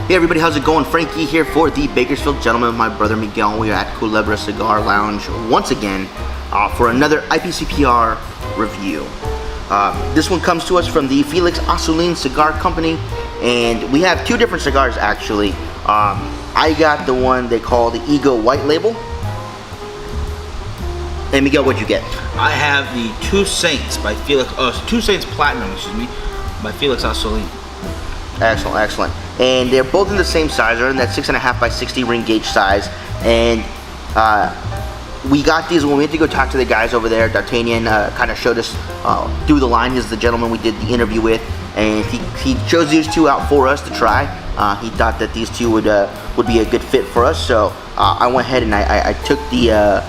Hey everybody, how's it going? Frankie here for the Bakersfield Gentleman with my brother Miguel. We are at Culebra Cigar Lounge once again for another IPCPR review. This one comes to us from the Felix Assouline Cigar Company, and we have two different cigars actually. I got the one they call the Ego White Label. Hey Miguel, what'd you get? I have the Two Saints by Felix, Two Saints Platinum, excuse me, by Felix Assouline. Excellent, excellent. And they're both in the same size. They're in that 6.5 by 60 ring gauge size. And we got these when we went to go talk to the guys over there. D'Artagnan kind of showed us through the line. He's the gentleman we did the interview with, and he chose these two out for us to try. He thought that these two would be a good fit for us. So I went ahead and I took the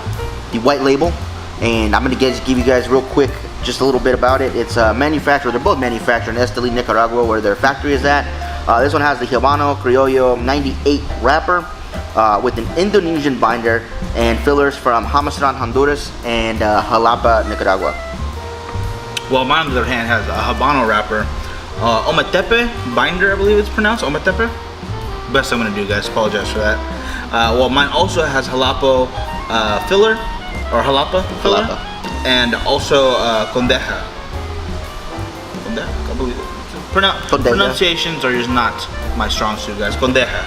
white label, and I'm gonna give you guys real quick just a little bit about it. It's manufactured, they're both manufactured in Assouline, Nicaragua, where their factory is at. This one has the Habano Criollo 98 wrapper with an Indonesian binder and fillers from Hamasran, Honduras, and Jalapa, Nicaragua. Well, mine on the other hand has a Habano wrapper, Ometepe binder, I believe it's pronounced, Ometepe. Best I'm gonna do, guys, apologize for that. Well, mine also has Jalapa filler, or Jalapa filler. Jalapa. And also Condeja. Condeja, I believe it. Pronunciations are just not my strong suit, guys. Condeja.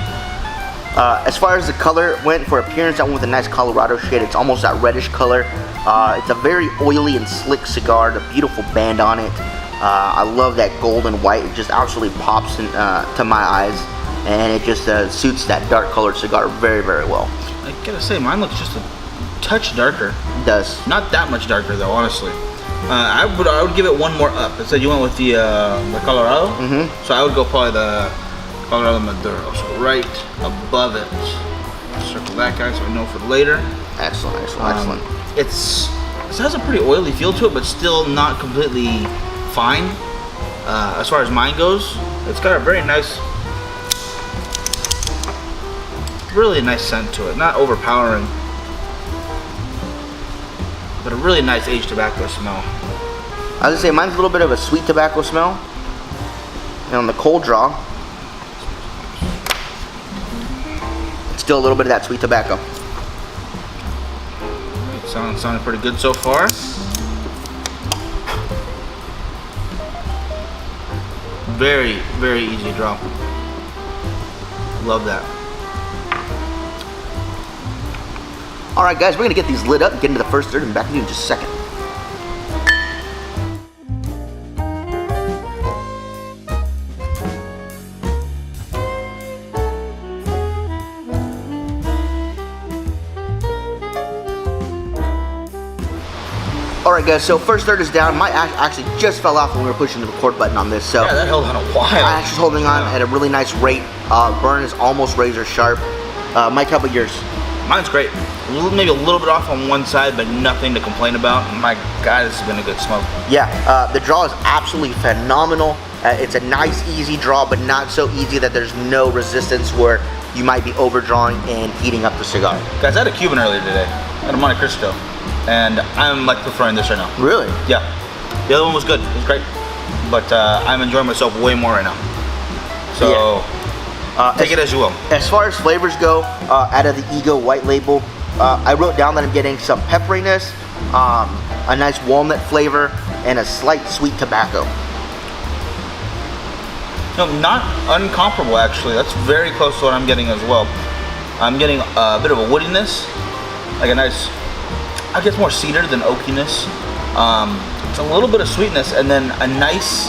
As far as the color went, for appearance, I went with a nice Colorado shade. It's almost that reddish color. It's a very oily and slick cigar. The beautiful band on it. I love that gold and white. It just absolutely pops to my eyes, and it just suits that dark colored cigar very, very well. I gotta say, mine looks just a touch darker. It does. Not that much darker though, honestly. I would give it one more up. It said you went with the Colorado. Mm-hmm. So I would go probably the Colorado Maduro. So right above it. Circle that, guy, so I know for later. Excellent, excellent, excellent. It has a pretty oily feel to it, but still not completely fine. As far as mine goes, it's got a very nice, really nice scent to it. Not overpowering, but a really nice aged tobacco smell. I was gonna say, mine's a little bit of a sweet tobacco smell. And on the cold draw, it's still a little bit of that sweet tobacco. Sounding pretty good so far. Very, very easy draw. Love that. Alright guys, we're going to get these lit up and get into the first third and back with you in just a second. Alright guys, so first third is down. My axe actually just fell off when we were pushing the record button on this. So yeah, that held on a while. My axe is holding on at a really nice rate. Burn is almost razor sharp. Mike, how about yours? Mine's great. Maybe a little bit off on one side, but nothing to complain about. My God, this has been a good smoke. Yeah, the draw is absolutely phenomenal. It's a nice, easy draw, but not so easy that there's no resistance where you might be overdrawing and heating up the cigar. Guys, I had a Cuban earlier today. I had a Monte Cristo, and I'm like preferring this right now. Really? Yeah. The other one was good. It was great, but I'm enjoying myself way more right now. So. Yeah. Take it as you will. As far as flavors go, out of the Ego White Label, I wrote down that I'm getting some pepperiness, a nice walnut flavor, and a slight sweet tobacco. No, not uncomparable actually. That's very close to what I'm getting as well. I'm getting a bit of a woodiness, like a nice, I guess more cedar than oakiness. It's a little bit of sweetness, and then a nice,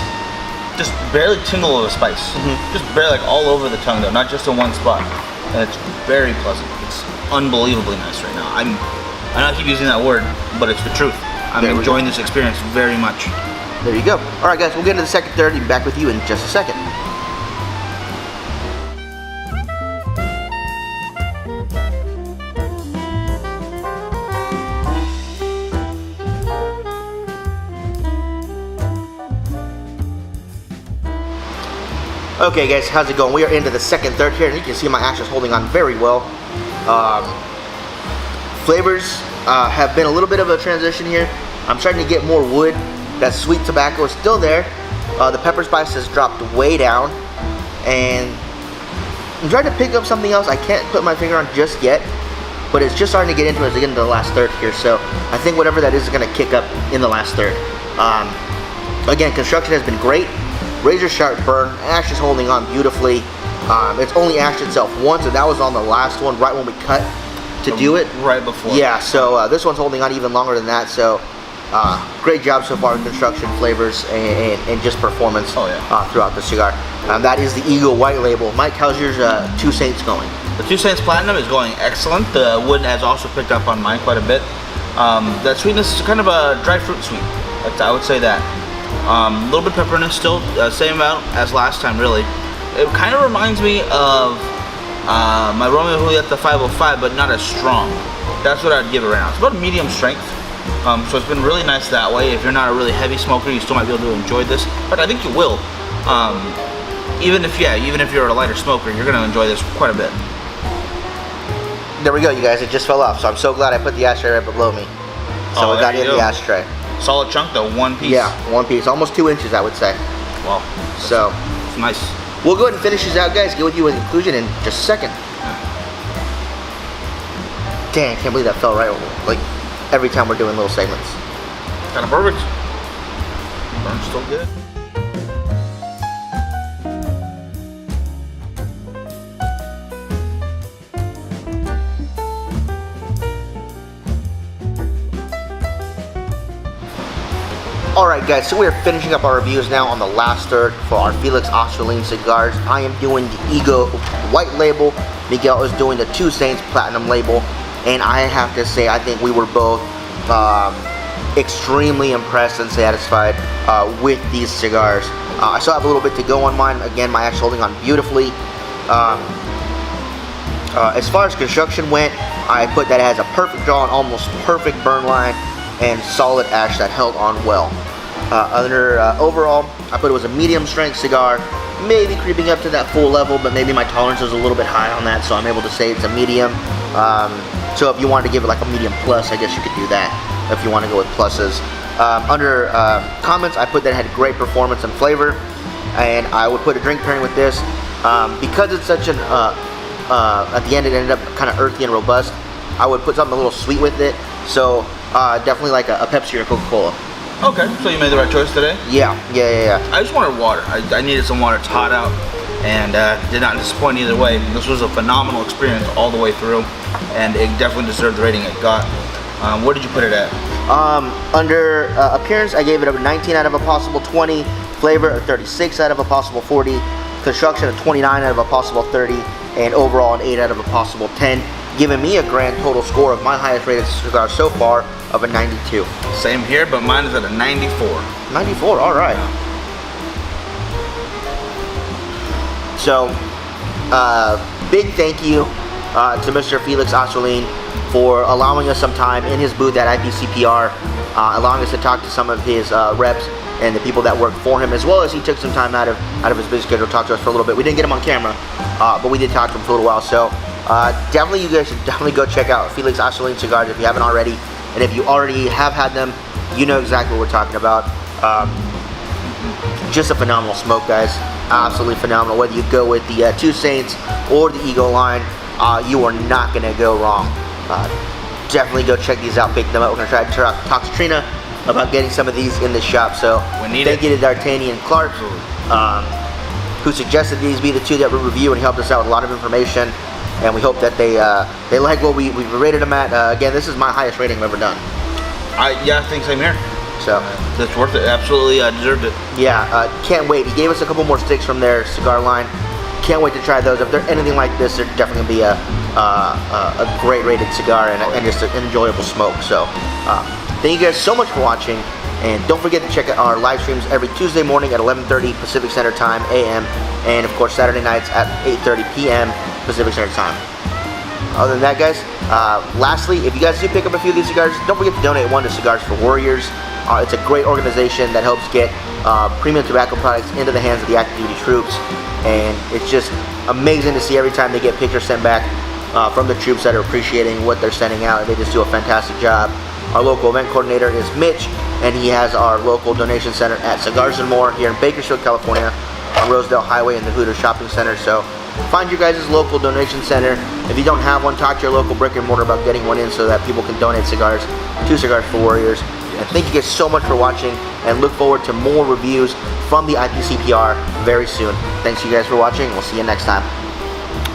just barely tingle of a spice. Mm-hmm. Just barely, like all over the tongue though, not just in one spot. And it's very pleasant. It's unbelievably nice right now. I know I keep using that word, but it's the truth. I'm enjoying this experience very much. There you go. All right guys, we'll get into the second third and be back with you in just a second. Okay guys, how's it going? We are into the second third here, and you can see my axe is holding on very well. Flavors have been a little bit of a transition here. I'm starting to get more wood. That sweet tobacco is still there. The pepper spice has dropped way down, and I'm trying to pick up something else I can't put my finger on just yet, but it's just starting to get into it as I get into the last third here. So I think whatever that is going to kick up in the last third. Again, construction has been great. Razor sharp burn. Ash is holding on beautifully. It's only ashed itself once, and that was on the last one right when we cut to do it. Right before. Yeah, so this one's holding on even longer than that. So great job so far in construction, flavors, and just performance throughout the cigar. That is the Eagle White Label. Mike, how's your Two Saints going? The Two Saints Platinum is going excellent. The wood has also picked up on mine quite a bit. That sweetness is kind of a dry fruit sweet. I would say that. A little bit pepperiness still, same amount as last time really. It kind of reminds me of my Romeo and Juliet 505, but not as strong. That's what I'd give it right now. It's about medium strength. So it's been really nice that way. If you're not a really heavy smoker, you still might be able to enjoy this. But I think you will. Even if you're a lighter smoker, you're gonna enjoy this quite a bit. There we go, you guys. It just fell off. So I'm so glad I put the ashtray right below me. So it got in the ashtray. Solid chunk though, one piece. Yeah, one piece. Almost 2 inches, I would say. Wow. So it's nice. We'll go ahead and finish these out, guys. Get with you in conclusion in just a second. Dang, I can't believe that fell right over. Like every time we're doing little segments. Kind of perfect. Burn's still good. Alright guys, so we are finishing up our reviews now on the last third for our Felix Assouline cigars. I am doing the Eagle White Label. Miguel is doing the Two Saints Platinum Label. And I have to say, I think we were both extremely impressed and satisfied with these cigars. I still have a little bit to go on mine. Again, my ash holding on beautifully. As far as construction went, I put that as a perfect draw and almost perfect burn line and solid ash that held on well. Overall, I put it was a medium strength cigar, maybe creeping up to that full level, but maybe my tolerance is a little bit high on that, so I'm able to say it's a medium. So if you wanted to give it like a medium plus, I guess you could do that if you want to go with pluses. Under comments, I put that it had great performance and flavor, and I would put a drink pairing with this. Because it's such an, at the end it ended up kind of earthy and robust, I would put something a little sweet with it. So definitely like a Pepsi or Coca-Cola. Okay, so you made the right choice today? Yeah. I just wanted water. I needed some water. It's hot out, and did not disappoint either way. This was a phenomenal experience all the way through, and it definitely deserved the rating it got. Where did you put it at? Under appearance, I gave it a 19 out of a possible 20. Flavor, a 36 out of a possible 40. Construction, a 29 out of a possible 30. And overall, an 8 out of a possible 10. Giving me a grand total score of my highest rated cigar so far of a 92. Same here, but mine is at a 94. 94, all right. So, big thank you to Mr. Felix Assouline for allowing us some time in his booth at IPCPR, allowing us to talk to some of his reps and the people that work for him, as well as he took some time out of his busy schedule to talk to us for a little bit. We didn't get him on camera, but we did talk to him for a little while. So definitely, you guys should definitely go check out Felix Assouline cigars if you haven't already. And if you already have had them, you know exactly what we're talking about. Just a phenomenal smoke, guys. Absolutely phenomenal. Whether you go with the Two Saints or the Eagle line, you are not going to go wrong. Definitely go check these out, pick them up. We're going to try to talk to Trina about getting some of these in the shop. So thank you to D'Artagnan and Clark, who suggested these be the two that we review, and helped us out with a lot of information. And we hope that they like what we rated them at. Again, this is my highest rating I've ever done. Yeah, I think same here. So that's worth it. Absolutely deserved it. Yeah, can't wait. He gave us a couple more sticks from their cigar line. Can't wait to try those. If they're anything like this, they're definitely gonna be a great rated cigar and just an enjoyable smoke. So thank you guys so much for watching, and don't forget to check out our live streams every Tuesday morning at 11:30 Pacific Standard Time AM, and of course Saturday nights at 8:30 PM Pacific Standard Time. Other than that, guys, lastly, if you guys do pick up a few of these cigars, don't forget to donate one to Cigars for Warriors. It's a great organization that helps get premium tobacco products into the hands of the active duty troops, and it's just amazing to see every time they get pictures sent back from the troops that are appreciating what they're sending out. They just do a fantastic job. Our local event coordinator is Mitch, and he has our local donation center at Cigars and More here in Bakersfield, California, on Rosedale Highway in the Hooters Shopping Center. So find your guys' local donation center. If you don't have one, talk to your local brick and mortar about getting one in so that people can donate cigars. 2 Cigars for Warriors. And thank you guys so much for watching, and look forward to more reviews from the IPCPR very soon. Thanks you guys for watching. We'll see you next time.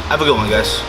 Have a good one, guys.